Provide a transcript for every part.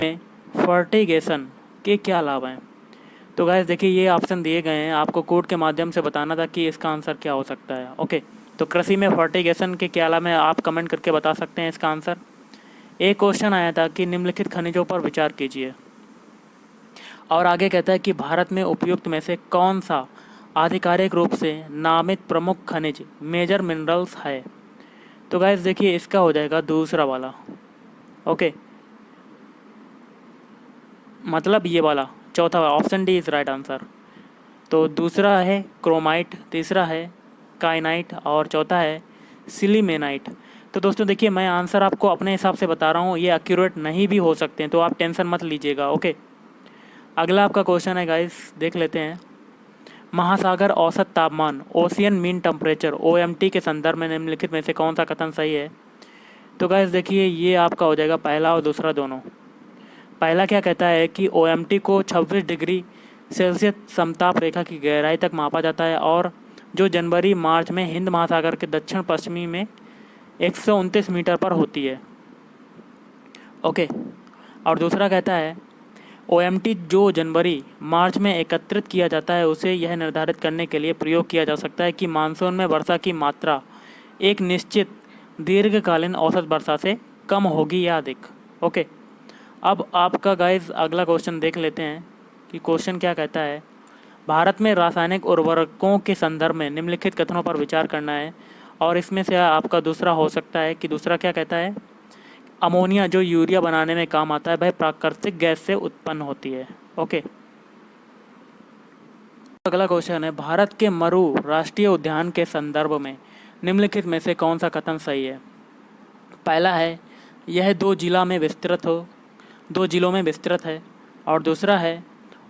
में फर्टिगेशन के क्या लाभ हैं? तो गाइस देखिए, ये ऑप्शन दिए गए हैं, आपको कोड के माध्यम से बताना था कि इसका आंसर क्या हो सकता है। ओके, तो कृषि में फर्टिगेशन के क्या लाभ हैं, आप कमेंट करके बता सकते हैं इसका आंसर। एक क्वेश्चन आया था कि निम्नलिखित खनिजों पर विचार कीजिए, और आगे कहता है कि भारत में उपयुक्त में से कौन सा आधिकारिक रूप से नामित प्रमुख खनिज मेजर मिनरल्स है? तो गाइस देखिए, इसका हो जाएगा दूसरा वाला। ओके, मतलब ये वाला, चौथा वाला, option D is right answer. तो दूसरा है क्रोमाइट, तीसरा है काइनाइट और चौथा है सिलीमेनाइट। तो दोस्तों देखिए, मैं आंसर आपको अपने हिसाब से बता रहा हूँ, ये एक्यूरेट नहीं भी हो सकते हैं, तो आप टेंशन मत लीजिएगा। ओके, अगला आपका क्वेश्चन है गाइस, देख लेते हैं। महासागर औसत तापमान ओशियन मीन टेम्परेचर OMT के संदर्भ में निम्नलिखित में से कौन सा कथन सही है? तो गाइस देखिए, ये आपका हो जाएगा पहला और दूसरा दोनों। पहला क्या कहता है कि OMT को 26 डिग्री सेल्सियस समताप रेखा की गहराई तक मापा जाता है, और जो जनवरी मार्च में हिंद महासागर के दक्षिण पश्चिमी में 129 मीटर पर होती है। ओके, और दूसरा कहता है OMT जो जनवरी मार्च में एकत्रित किया जाता है, उसे यह निर्धारित करने के लिए प्रयोग किया जा सकता है कि मानसून में वर्षा की मात्रा एक निश्चित दीर्घकालीन औसत वर्षा से कम होगी या अधिक। ओके, अब आपका गाइस अगला क्वेश्चन देख लेते हैं कि क्वेश्चन क्या कहता है। भारत में रासायनिक उर्वरकों के संदर्भ में निम्नलिखित कथनों पर विचार करना है, और इसमें से आपका दूसरा हो सकता है कि दूसरा क्या कहता है, अमोनिया जो यूरिया बनाने में काम आता है, वह प्राकृतिक गैस से उत्पन्न होती है। ओके, अगला क्वेश्चन है, भारत के मरु राष्ट्रीय उद्यान के संदर्भ में निम्नलिखित में से कौन सा कथन सही है? पहला है यह दो जिलों में विस्तृत है, और दूसरा है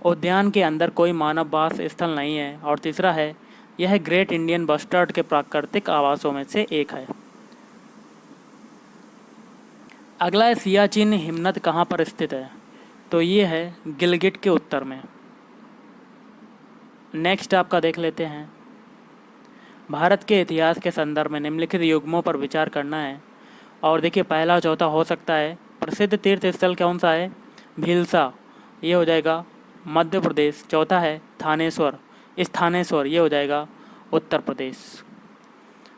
उद्यान के अंदर कोई मानव वास स्थल नहीं है, और तीसरा है यह ग्रेट इंडियन बस्टर्ड के प्राकृतिक आवासों में से एक है। अगला है सियाचिन हिमनद कहाँ पर स्थित है? तो ये है गिलगिट के उत्तर में। नेक्स्ट आपका देख लेते हैं, भारत के इतिहास के संदर्भ में निम्नलिखित युग्मों पर विचार करना है, और देखिए पहला और चौथा हो सकता है। प्रसिद्ध तीर्थ स्थल कौन सा है? भीलसा, ये हो जाएगा मध्य प्रदेश। चौथा है स्थानेश्वर, ये हो जाएगा उत्तर प्रदेश।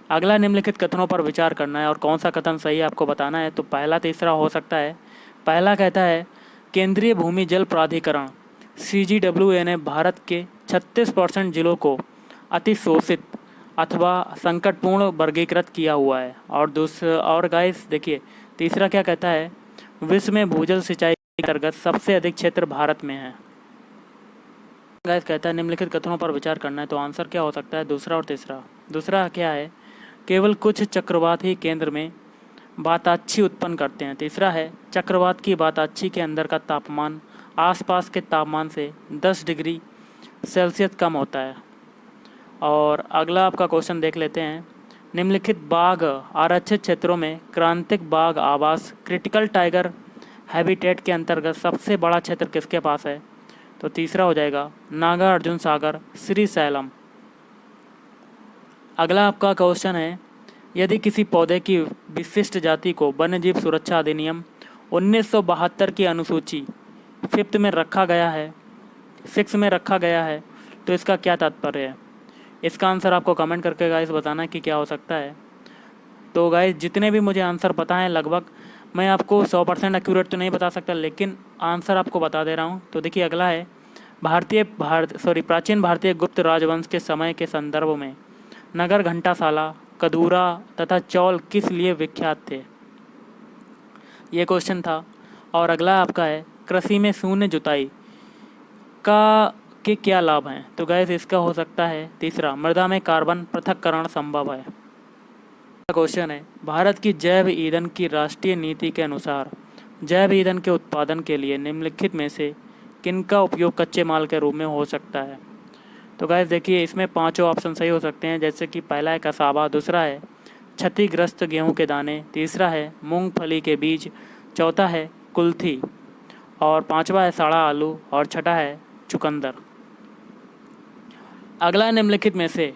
अगला निम्नलिखित कथनों पर विचार करना है, और कौन सा कथन सही आपको बताना है। तो पहला तीसरा हो सकता है। पहला कहता है केंद्रीय भूमि जल प्राधिकरण CGWA ने भारत के 36% जिलों को अतिशोषित अथवा संकटपूर्ण वर्गीकृत किया हुआ है, और गाइस देखिए तीसरा क्या कहता है, विश्व में भूजल सिंचाई के अंतर्गत सबसे अधिक क्षेत्र भारत में है। गाइस कहता है निम्नलिखित कथनों पर विचार करना है, तो आंसर क्या हो सकता है, दूसरा और तीसरा। दूसरा क्या है, केवल कुछ चक्रवात ही केंद्र में वाताक्षी उत्पन्न करते हैं। तीसरा है चक्रवात की वाताक्षी के अंदर का तापमान आसपास के तापमान से 10 डिग्री सेल्सियस कम होता है। और अगला आपका क्वेश्चन देख लेते हैं, निम्नलिखित बाघ आरक्षित क्षेत्रों में क्रांतिक बाघ आवास क्रिटिकल टाइगर हैबिटेट के अंतर्गत सबसे बड़ा क्षेत्र किसके पास है? तो तीसरा हो जाएगा नागार्जुन सागर श्रीशैलम। अगला आपका क्वेश्चन है, यदि किसी पौधे की विशिष्ट जाति को वन्यजीव सुरक्षा अधिनियम 1972 की अनुसूची 5 में रखा गया है, तो इसका क्या तात्पर्य है? इसका आंसर आपको कमेंट करके गाइस बताना कि क्या हो सकता है। तो गाइस जितने भी मुझे आंसर पता है, लगभग मैं आपको 100% एक्यूरेट तो नहीं बता सकता, लेकिन आंसर आपको बता दे रहा हूँ। तो देखिए अगला है, प्राचीन भारतीय गुप्त राजवंश के समय के संदर्भ में नगर घंटाशाला कदूरा तथा चौल किस लिए विख्यात थे? ये क्वेश्चन था। और अगला आपका है, कृषि में शून्य जुताई के क्या लाभ हैं? तो गैस इसका हो सकता है तीसरा, मृदा में कार्बन पृथक्करण संभव है। क्वेश्चन है, भारत की जैव ईंधन की राष्ट्रीय नीति के अनुसार जैव ईंधन के उत्पादन के लिए निम्नलिखित में से किनका उपयोग कच्चे माल के रूप में हो सकता है? तो गाइस देखिए, इसमें पांचों ऑप्शन सही हो सकते हैं, जैसे कि पहला है कसावा, दूसरा है क्षतिग्रस्त गेहूं के दाने, तीसरा है मूंगफली के बीज, चौथा है कुल्थी, और पांचवा है साड़ा आलू, और छठा है चुकंदर। अगला निम्नलिखित में से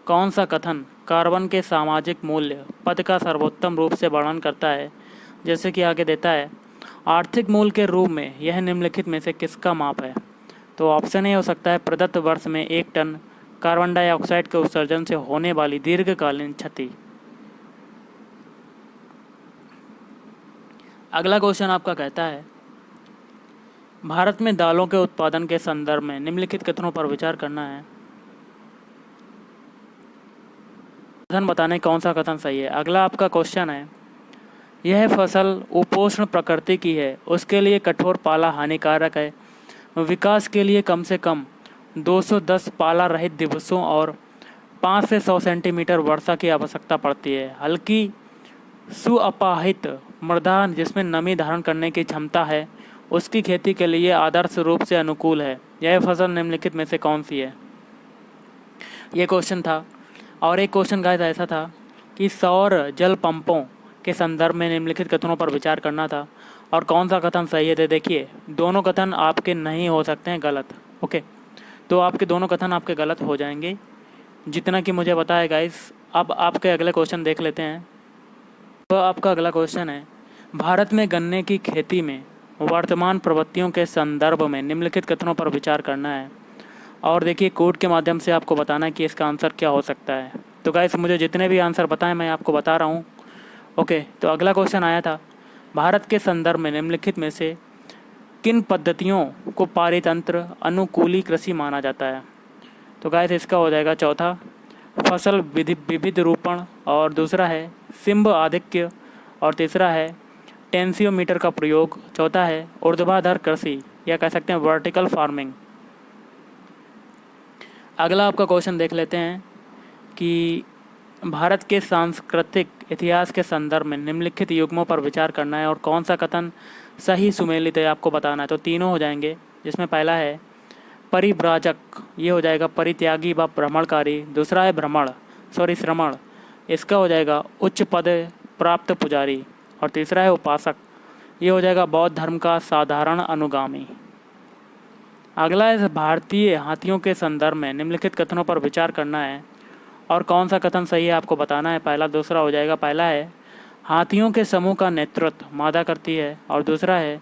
कौन सा कथन कार्बन के सामाजिक मूल्य पद का सर्वोत्तम रूप से वर्णन करता है? जैसे कि आगे देता है, आर्थिक मूल के रूप में यह निम्नलिखित में से किसका माप है? तो ऑप्शन ए हो सकता है प्रदत्त वर्ष में 1 टन कार्बन डाइऑक्साइड के उत्सर्जन से होने वाली दीर्घकालीन क्षति। अगला क्वेश्चन आपका कहता है भारत में दालों के उत्पादन के संदर्भ में निम्नलिखित कथनों पर विचार करना है। कथन बताने कौन सा कथन सही है। अगला आपका क्वेश्चन है यह फसल उपोष्ण प्रकृति की है, उसके लिए कठोर पाला हानिकारक है। विकास के लिए कम से कम 210 पाला रहित दिवसों और 5 से 100 सेंटीमीटर वर्षा की आवश्यकता पड़ती है। हल्की सुअपाहित मृदा जिसमें नमी धारण करने की क्षमता है उसकी खेती के लिए आदर्श रूप से अनुकूल है। यह फसल निम्नलिखित में से कौन सी है? ये क्वेश्चन था। और एक क्वेश्चन गाइस ऐसा था कि सौर जल पंपों के संदर्भ में निम्नलिखित कथनों पर विचार करना था और कौन सा कथन सही है। तो देखिए दोनों कथन आपके नहीं हो सकते हैं गलत। ओके, तो आपके दोनों कथन आपके गलत हो जाएंगे जितना कि मुझे पता है गाइस। अब आपके अगले क्वेश्चन देख लेते हैं। तो आपका अगला क्वेश्चन है भारत में गन्ने की खेती में वर्तमान प्रवृत्तियों के संदर्भ में निम्नलिखित कथनों पर विचार करना है और देखिए कोड के माध्यम से आपको बताना है कि इसका आंसर क्या हो सकता है। तो गाइस मुझे जितने भी आंसर बताएं मैं आपको बता रहा हूँ। ओके, तो अगला क्वेश्चन आया था भारत के संदर्भ में निम्नलिखित में से किन पद्धतियों को पारितंत्र अनुकूली कृषि माना जाता है? तो गाइस इसका हो जाएगा चौथा फसल विविध रूपण और दूसरा है सिंब आधिक्य और तीसरा है टेंसियोमीटर का प्रयोग, चौथा है ऊर्ध्वाधर कृषि या कह सकते हैं वर्टिकल फार्मिंग। अगला आपका क्वेश्चन देख लेते हैं कि भारत के सांस्कृतिक इतिहास के संदर्भ में निम्नलिखित युग्मों पर विचार करना है और कौन सा कथन सही सुमेलित है आपको बताना है। तो तीनों हो जाएंगे, जिसमें पहला है परिव्राजक, ये हो जाएगा परित्यागी व भ्रमणकारी। दूसरा है श्रमण, इसका हो जाएगा उच्च पद प्राप्त पुजारी। और तीसरा है उपासक, ये हो जाएगा बौद्ध धर्म का साधारण अनुगामी। अगला है भारतीय हाथियों के संदर्भ में निम्नलिखित कथनों पर विचार करना है और कौन सा कथन सही है आपको बताना है। पहला दूसरा हो जाएगा। पहला है हाथियों के समूह का नेतृत्व मादा करती है और दूसरा है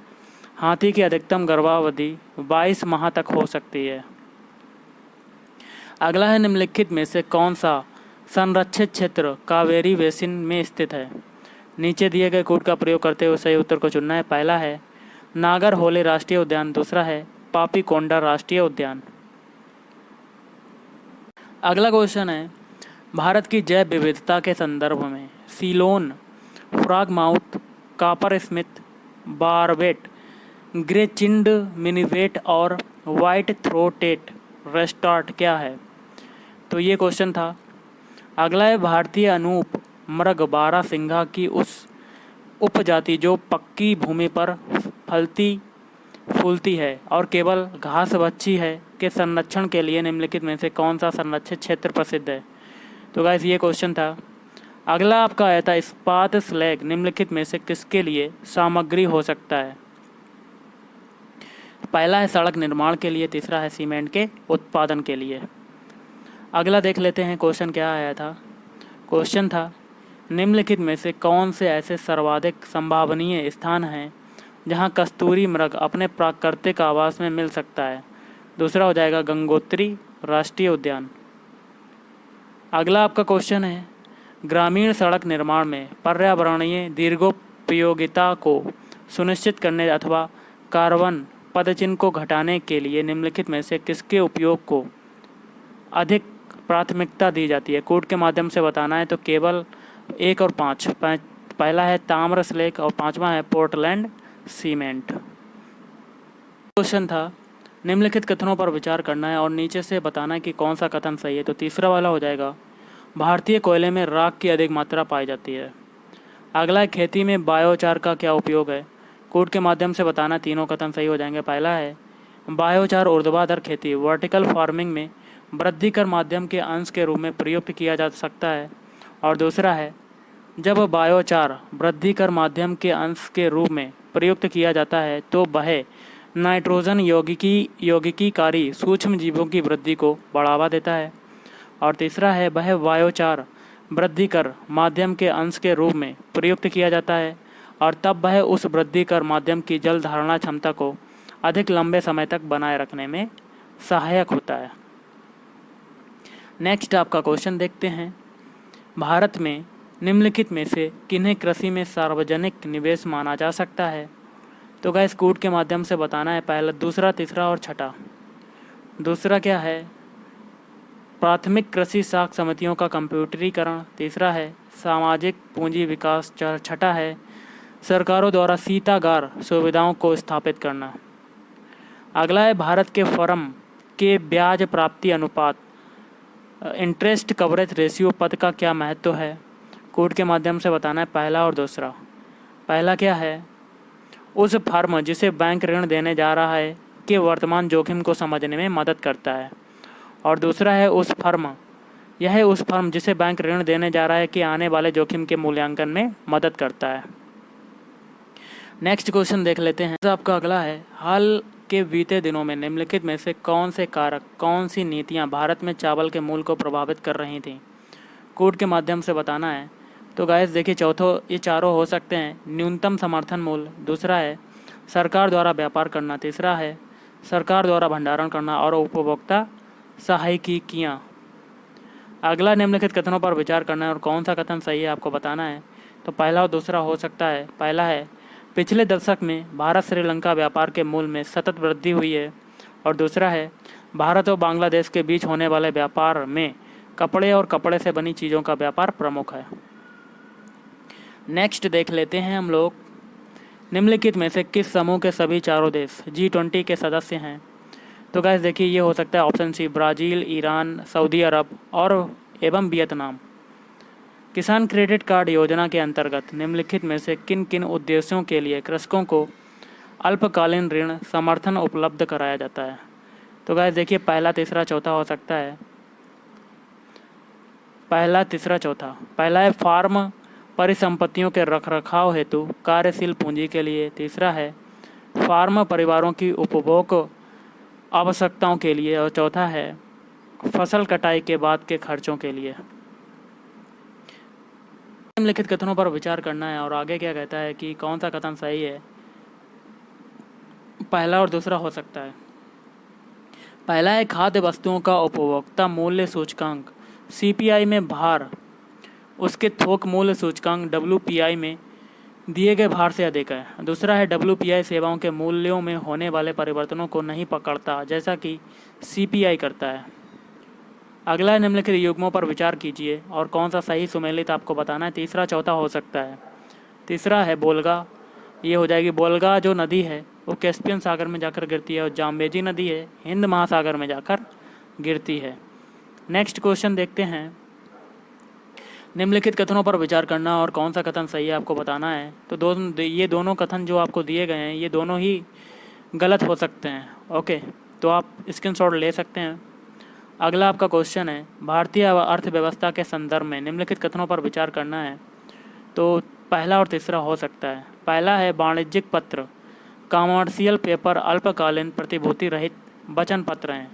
हाथी की अधिकतम गर्भावधि 22 माह तक हो सकती है। अगला है निम्नलिखित में से कौन सा संरक्षित क्षेत्र कावेरी बेसिन में स्थित है? नीचे दिए गए कोड का प्रयोग करते हुए सही उत्तर को चुनना है। पहला है नागरहोले राष्ट्रीय उद्यान, दूसरा है पापीकोंडा राष्ट्रीय उद्यान। अगला क्वेश्चन है भारत की जैव विविधता के संदर्भ में Ceylon, frogmouth, coppersmith, barbet, ग्रेचिंड, मिनीवेट और वाइट थ्रोटेड रेस्टार्ट क्या है? तो ये क्वेश्चन था। अगला है भारतीय अनूप मृग बारहसिंघा की उस उपजाति जो पक्की भूमि पर फूलती है और केवल घास बच्छी है के संरक्षण के लिए निम्नलिखित में से कौन सा संरक्षित क्षेत्र प्रसिद्ध है? तो गाइस ये क्वेश्चन था। अगला आपका आया था इस्पात स्लैग निम्नलिखित में से किसके लिए सामग्री हो सकता है? पहला है सड़क निर्माण के लिए, तीसरा है सीमेंट के उत्पादन के लिए। अगला देख लेते हैं क्वेश्चन क्या आया था। क्वेश्चन था निम्नलिखित में से कौन से ऐसे सर्वाधिक संभावनीय स्थान हैं जहां कस्तूरी मृग अपने प्राकृतिक आवास में मिल सकता है? दूसरा हो जाएगा गंगोत्री राष्ट्रीय उद्यान। अगला आपका क्वेश्चन है ग्रामीण सड़क निर्माण में पर्यावरणीय दीर्घोपयोगिता को सुनिश्चित करने अथवा कार्बन पदचिह्न को घटाने के लिए निम्नलिखित में से किसके उपयोग को अधिक प्राथमिकता दी जाती है? कोड के माध्यम से बताना है। तो केवल 1 और 5, पहला है ताम्र स्लेक और पांचवा है पोर्टलैंड सीमेंट। क्वेश्चन था निम्नलिखित कथनों पर विचार करना है और नीचे से बताना है कि कौन सा कथन सही है। तो तीसरा वाला हो जाएगा भारतीय कोयले में राख की अधिक मात्रा पाई जाती है। अगला खेती में बायोचार का क्या उपयोग है? कोड के माध्यम से बताना, तीनों कथन सही हो जाएंगे। पहला है बायोचार ऊर्ध्वाधर खेती वर्टिकल फार्मिंग में वृद्धिकर माध्यम के अंश के रूप में प्रयुक्त किया जा सकता है। और दूसरा है जब बायोचार वृद्धिकर माध्यम के अंश के रूप में प्रयुक्त किया जाता है तो वह नाइट्रोजन यौगिकीकारी सूक्ष्म जीवों की वृद्धि को बढ़ावा देता है। और तीसरा है वह बायोचार वृद्धिकर माध्यम के अंश के रूप में प्रयुक्त किया जाता है और तब वह उस वृद्धि कर माध्यम की जल धारणा क्षमता को अधिक लंबे समय तक बनाए रखने में सहायक होता है। नेक्स्ट आपका क्वेश्चन देखते हैं, भारत में निम्नलिखित में से किन्हें कृषि में सार्वजनिक निवेश माना जा सकता है? तो गाइस कोड के माध्यम से बताना है, पहला, दूसरा, तीसरा और छठा। दूसरा क्या है? प्राथमिक कृषि साख समितियों का कंप्यूटरीकरण। तीसरा है सामाजिक पूंजी विकास। छठा है सरकारों द्वारा शीतागार सुविधाओं को स्थापित करना। अगला है भारत के फर्म के ब्याज प्राप्ति अनुपात इंटरेस्ट कवरेज रेशियो पद का क्या महत्व है? कोड के माध्यम से बताना है, पहला और दूसरा। पहला क्या है? उस फर्म जिसे बैंक ऋण देने जा रहा है के वर्तमान जोखिम को समझने में मदद करता है। और दूसरा है यह है उस फर्म जिसे बैंक ऋण देने जा रहा है कि आने वाले जोखिम के मूल्यांकन में मदद करता है। नेक्स्ट क्वेश्चन देख लेते हैं। आपका अगला है, हाल के बीते दिनों में निम्नलिखित में से कौन से कारक, कौन सी नीतियां भारत में चावल के मूल्य को प्रभावित कर रही थीं? कोड के माध्यम से बताना है। तो गाइस देखिए, ये चारों हो सकते हैं, न्यूनतम समर्थन मूल्य। दूसरा है सरकार द्वारा व्यापार करना। तीसरा है सरकार द्वारा भंडारण करना और उपभोक्ता सहायिकियाँ। अगला निम्नलिखित कथनों पर विचार करना है और कौन सा कथन सही है आपको बताना है। तो पहला और दूसरा हो सकता है। पहला है पिछले दशक में भारत श्रीलंका व्यापार के मूल्य में सतत वृद्धि हुई है। और दूसरा है भारत और बांग्लादेश के बीच होने वाले व्यापार में कपड़े और कपड़े से बनी चीज़ों का व्यापार प्रमुख है। नेक्स्ट देख लेते हैं हम लोग, निम्नलिखित में से किस समूह के सभी चारों देश G20 के सदस्य हैं? तो गाइस देखिए, ये हो सकता है option C, Brazil, Iran, Saudi Arab और एवं वियतनाम। किसान क्रेडिट कार्ड योजना के अंतर्गत निम्नलिखित में से किन किन उद्देश्यों के लिए कृषकों को अल्पकालीन ऋण समर्थन उपलब्ध कराया जाता है? तो गाइस देखिए, पहला, तीसरा, चौथा हो सकता है। पहला, तीसरा, चौथा। पहला है फार्म परिसंपत्तियों के रखरखाव हेतु कार्यशील पूंजी के लिए। तीसरा है फार्म परिवारों की उपभोग आवश्यकताओं के लिए। और चौथा है फसल कटाई के बाद के खर्चों के लिए। निम्नलिखित कथनों पर विचार करना है और आगे क्या कहता है कि कौन सा कथन सही है। पहला और दूसरा हो सकता है। पहला है खाद्य वस्तुओं का उपभोक्ता मूल्य सूचकांक CPI में भार उसके थोक मूल्य सूचकांक WPI में दिए गए भार से अधिक है। दूसरा है WPI सेवाओं के मूल्यों में होने वाले परिवर्तनों को नहीं पकड़ता जैसा कि CPI करता है। अगला है निम्नलिखित युग्मों पर विचार कीजिए और कौन सा सही सुमेलित आपको बताना है। तीसरा, चौथा हो सकता है। तीसरा है बोलगा, ये हो जाएगी। बोलगा जो नदी है वो कैस्पियन सागर में जाकर गिरती है और जाम्बेजी नदी है हिंद महासागर में जाकर गिरती है। नेक्स्ट क्वेश्चन देखते हैं, निम्नलिखित कथनों पर विचार करना और कौन सा कथन सही है आपको बताना है। तो ये दोनों कथन जो आपको दिए गए हैं ये दोनों ही गलत हो सकते हैं। ओके, तो आप स्क्रीनशॉट ले सकते हैं। अगला आपका क्वेश्चन है, भारतीय अर्थव्यवस्था के संदर्भ में निम्नलिखित कथनों पर विचार करना है। तो पहला और तीसरा हो सकता है। पहला है वाणिज्यिक पत्र, कॉमर्शियल पेपर अल्पकालीन प्रतिभूति रहित वचन पत्र हैं।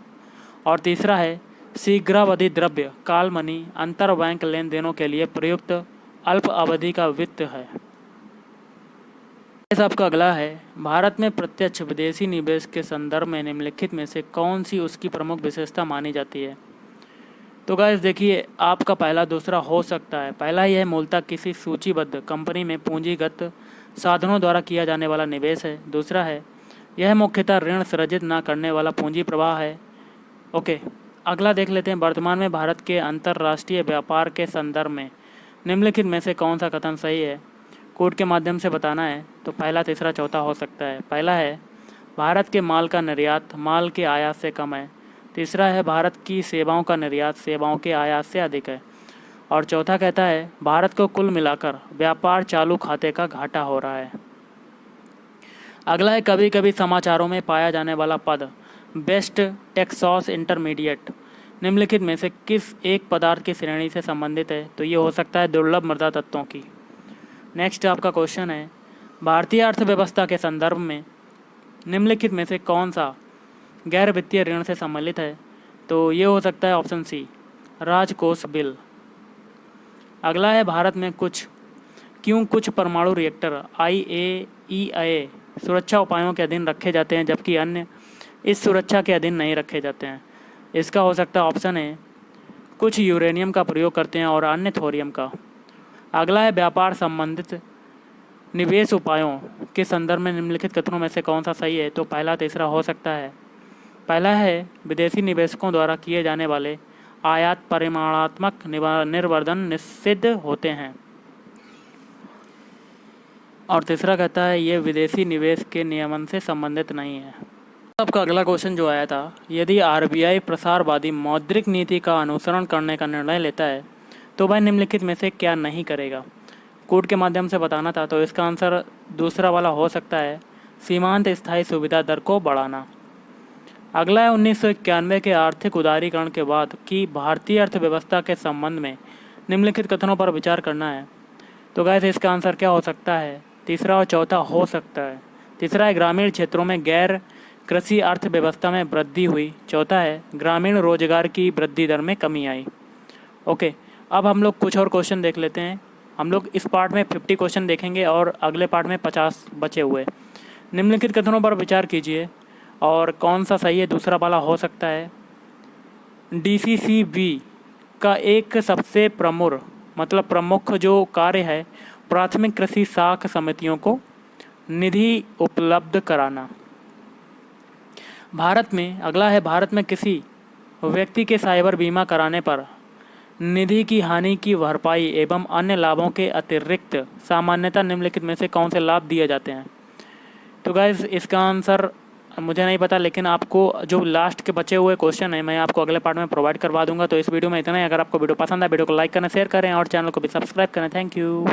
और तीसरा है शीघ्रावधि द्रव्य काल मनी अंतर बैंक लेन देनों के लिए प्रयुक्त अल्प अवधि का वित्त है। इस आपका अगला है, भारत में प्रत्यक्ष विदेशी निवेश के संदर्भ में निम्नलिखित में से कौन सी उसकी प्रमुख विशेषता मानी जाती है? तो गाइस देखिए, आपका पहला दूसरा हो सकता है। पहला यह मूलतः किसी सूचीबद्ध कंपनी में पूंजीगत साधनों द्वारा किया जाने वाला निवेश है। दूसरा है यह मुख्यतः ऋण सृजित न करने वाला पूंजी प्रवाह है। ओके, अगला देख लेते हैं, वर्तमान में भारत के अंतर्राष्ट्रीय व्यापार के संदर्भ में निम्नलिखित में से कौन सा कथन सही है? कोड के माध्यम से बताना है। तो पहला, तीसरा, चौथा हो सकता है। पहला है भारत के माल का निर्यात माल के आयात से कम है। तीसरा है भारत की सेवाओं का निर्यात सेवाओं के आयात से अधिक है। और चौथा कहता है भारत को कुल मिलाकर व्यापार चालू खाते का घाटा हो रहा है। अगला है कभी कभी समाचारों में पाया जाने वाला पद बेस्ट टेक्सास इंटरमीडिएट निम्नलिखित में से किस एक पदार्थ की श्रेणी से संबंधित है? तो ये हो सकता है दुर्लभ मृदा तत्वों की। नेक्स्ट आपका क्वेश्चन है, भारतीय अर्थव्यवस्था के संदर्भ में निम्नलिखित में से कौन सा गैर वित्तीय ऋण से सम्मिलित है? तो ये हो सकता है ऑप्शन सी, राजकोष बिल। अगला है भारत में कुछ क्यों कुछ परमाणु रिएक्टर IAEA सुरक्षा उपायों के अधीन रखे जाते हैं जबकि अन्य इस सुरक्षा के अधीन नहीं रखे जाते हैं? इसका हो सकता है ऑप्शन है कुछ यूरेनियम का प्रयोग करते हैं और अन्य थोरियम का। अगला है व्यापार संबंधित निवेश उपायों के संदर्भ में निम्नलिखित कथनों में से कौन सा सही है? तो पहला तीसरा हो सकता है। पहला है विदेशी निवेशकों द्वारा किए जाने वाले आयात परिमाणात्मक निर्वर्धन निषिद्ध होते हैं। और तीसरा कहता है ये विदेशी निवेश के नियमन से संबंधित नहीं है। आपका अगला क्वेश्चन जो आया था, यदि RBI प्रसारवादी मौद्रिक नीति का अनुसरण करने का निर्णय लेता है तो वह निम्नलिखित में से क्या नहीं करेगा? कोड के माध्यम से बताना था, तो इसका आंसर दूसरा वाला हो सकता है सीमांत स्थायी सुविधा दर को बढ़ाना। अगला है 1991 के आर्थिक उदारीकरण के बाद की भारतीय अर्थव्यवस्था के संबंध में निम्नलिखित कथनों पर विचार करना है। तो गाइस इसका आंसर क्या हो सकता है? तीसरा और चौथा हो सकता है। तीसरा है ग्रामीण क्षेत्रों में गैर कृषि अर्थव्यवस्था में वृद्धि हुई। चौथा है ग्रामीण रोजगार की वृद्धि दर में कमी आई। ओके, अब हम लोग कुछ और क्वेश्चन देख लेते हैं। हम लोग इस पार्ट में 50 क्वेश्चन देखेंगे और अगले पार्ट में 50 बचे हुए। निम्नलिखित कथनों पर विचार कीजिए और कौन सा सही है? दूसरा वाला हो सकता है DCCB का एक सबसे प्रमुख जो कार्य है प्राथमिक कृषि साख समितियों को निधि उपलब्ध कराना। भारत में किसी व्यक्ति के साइबर बीमा कराने पर निधि की हानि की भरपाई एवं अन्य लाभों के अतिरिक्त सामान्यतः निम्नलिखित में से कौन से लाभ दिए जाते हैं? तो गाइस इसका आंसर मुझे नहीं पता, लेकिन आपको जो लास्ट के बचे हुए क्वेश्चन है मैं आपको अगले पार्ट में प्रोवाइड करवा दूंगा। तो इस वीडियो में इतना ही। अगर आपको वीडियो पसंद है वीडियो को लाइक करें, शेयर करें और चैनल को भी सब्सक्राइब करें। Thank you.